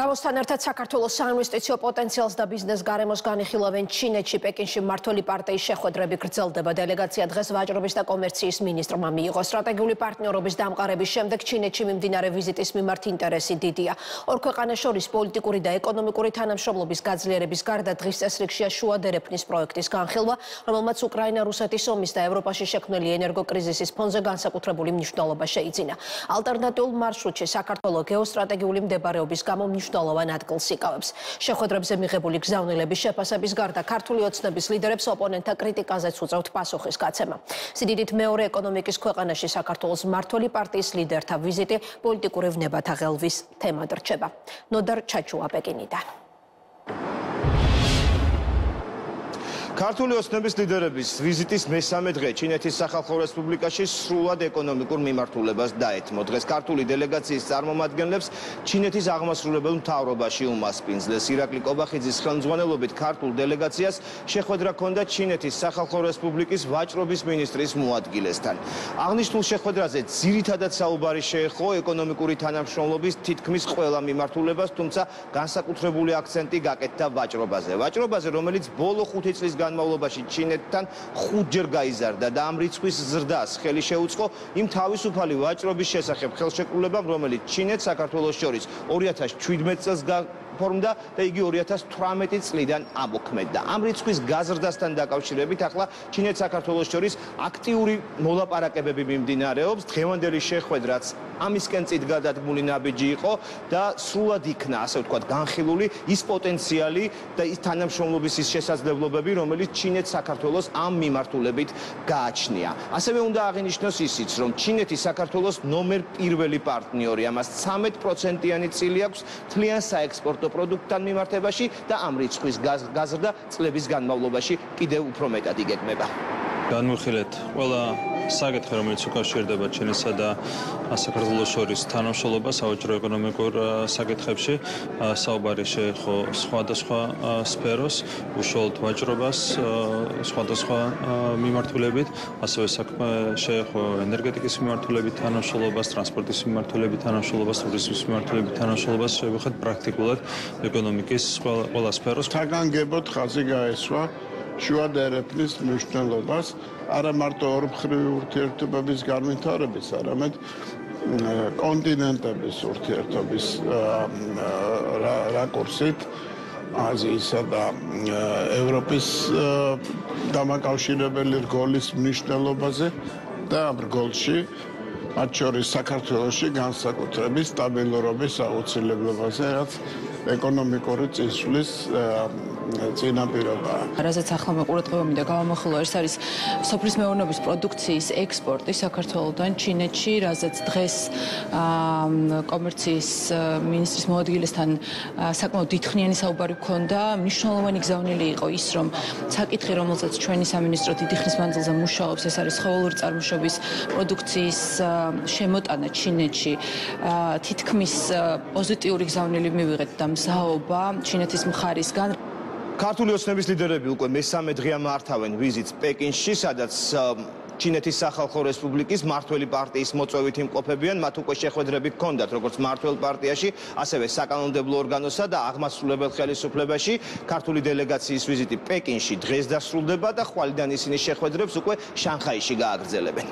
დავოსთან ერთად საქართველოს საინვესტიციო პოტენციალს და ბიზნეს გარემოს განიხილავენ ჩინეთში, პეკინში მმართველი პარტიის შეხვედრები გრძელდება. დელეგაცია დღეს ვაჭრობის და კომერციის მინისტრმა მიიღო. სტრატეგიული პარტნიორობის დამყარების შემდეგ ჩინეთში მიმდინარე ვიზიტის მიმართ ინტერესი დიდია. ორ ქვეყანას შორის პოლიტიკური და ეკონომიკური თანამშრომლობის გაძლიერების გარდა დღის წესრიგშია შუა დერეფნის პროექტის განხილვა, რომელმაც უკრაინა-რუსეთის ომის და ევროპაში შექმნილი ენერგოკრიზისის ფონზე განსაკუთრებული მნიშვნელობა შეიძინა. ალტერნატიულ მარშრუტში საქართველოს გეოსტრატეგიული მდებარეობის გამო მნიშვნელოვან ადგილს იკავებს. შეხვედრებზე მიღებული გზავნილების შეფასების გარდა ქართული ოცნების ლიდერებს ოპონენტთა კრიტიკაზეც უწევთ პასუხის გაცემა. სიდიდით მეორე ეკონომიკის ქვეყანაში საქართველოს მმართველი პარტიის ლიდერთა ვიზიტი პოლიტიკური ვნებათა ღელვის თემად რჩება. ნოდარ ჩაჩუა პეკინიდან. ქართული ოცნების ლიდერების ვიზიტის მესამე დღე ჩინეთის სახალხო რესპუბლიკაში სრულად ეკონომიკურ მიმართულებას დაეთმო. დღეს ქართული დელეგაციის წარმომადგენლებს ჩინეთის აღმასრულებელ მთავრობაში უმასპინძლეს. ირაკლი კობახიძის ხელმძღვანელობით ქართულ დელეგაციას შეხვედრა ჰქონდა ჩინეთის სახალხო რესპუბლიკის ვაჭრობის მინისტრის მოადგილესთან. აღნიშნულ შეხვედრაზე ძირითადად საუბარი შეეხო ეკონომიკური თანამშრომლობის თითქმის ყველა მიმართულებას, თუმცა განსაკუთრებული აქცენტი გაკეთდა ვაჭრობაზე. ვაჭრობაზე, რომელიც ბოლო 5 წლის განმავლობაში ჩინეთთან 5 ჯერ გაიზარდა და ამ რიცხვის ზრდას ხელი შეუწყო იმ თავისუფალი ვაჭრობის შესახებ ხელშეკრულებამ, რომელიც ჩინეთს საქართველოს შორის 2017 წელს ფორმდა და იგი 2018 წლიდან ამოქმედდა. ამ რიცხვის გაზრდასთან დაკავშირებით ახლა ჩინეთ-საქართველოს შორის აქტიური მოლაპარაკებები მიმდინარეობს. დღევანდელი შეხვედრაც ამისკენ წინგადადგმული ნაბიჯი იყო და სრულად იქნა, ასე ვთქვათ, განხილული ის პოტენციალი და ის თანამშრომლობის ის შესაძლებლობები, რომელიც ჩინეთ-საქართველოს ამ მიმართულებით გააჩნია. ასევე უნდა აღინიშნოს ისიც, რომ ჩინეთი საქართველოს ნომერ პირველი პარტნიორი, ამას 13%-იანი წილი აქვს თლიან საექსპორტო პროდუქტთან მიმართებაში და ამ რიცხვის გაზრდა წლების განმავლობაში კიდევ უფრო მეტად იგეგმება. განვიხილეთ ყველა საკითხი, რომელიც უკავშირდება ჩინეთსა და საქართველოს შორის თანამშრომლობას საოჯრო ეკონომიკურ საკითხებში. საუბარი შეეხო სხვადასხვა სფეროს, უშუალოდ ვაჭრობას სხვადასხვა მიმართულებით, ასევე საქმე შეეხო ენერგეტიკის მიმართულებით თანამშრომლობას, ტრანსპორტის მიმართულებით თანამშრომლობას, ტურიზმის მიმართულებით თანამშრომლობას, შევეხეთ პრაქტიკულად ეკონომიკის ყველა სფეროს. საგანგებოდ ხაზი გაესვა შუა დერეფნის მნიშვნელობას არა მარტო ორმხრივი ურთიერთობების განვითარების, არამედ კონტინენტების ურთიერთობის რაკურსით აზიისა და ევროპის დამაკავშირებელი რგოლის მნიშვნელობაზე და ამ რგოლში მათ შორის საქართველოში განსაკუთრებით სტაბილურობის აუცილებლობაზე, რაც ეკონომიკური წინსვლის წინაპირობაა. რაზეც ახლა მე ყურადღება მინდა გავამახვილო, ეს არის სოფლის მეურნეობის პროდუქციის ექსპორტი საქართველოდან ჩინეთში, რაზეც დღეს კომერციის მინისტრის მოადგილესთან საკმაოდ დიდხნიანი საუბარი ჰქონდა. მნიშვნელოვანი გზავნილი იყო ის, რომ საკითხი, რომელსაც ჩვენი სამინისტრო დიდი ხნის მანძილზე მუშაობს, ეს არის ხოველური წარმოშობის პროდუქციის შემოტანა ჩინეთში. თითქმის პოზიტიური გზავნილი მივიღეთ და მზაობა ჩინეთის მხარისგან. ქართული ოცნების ლიდერები უკვე მესამე დღეა მართავენ ვიზიტს პეკინში, სადაც ჩინეთის სახალხო რესპუბლიკის მმართველი პარტიის მოწვევით იმყოფებიან. მათ უკვე შეხვედრები ჰქონდათ როგორც მმართველ პარტიაში, ასევე საკანონმდებლო ორგანოსა და აღმასრულებელ ხელისუფლებაში. ქართული დელეგაციის ვიზიტი პეკინში დღეს დასრულდება და ხვალიდან ისინი შეხვედრებს უკვე შანხაიში გააგრძელებენ.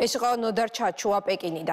ეს იყო ნოდარ ჩაჩუა პეკინიდან.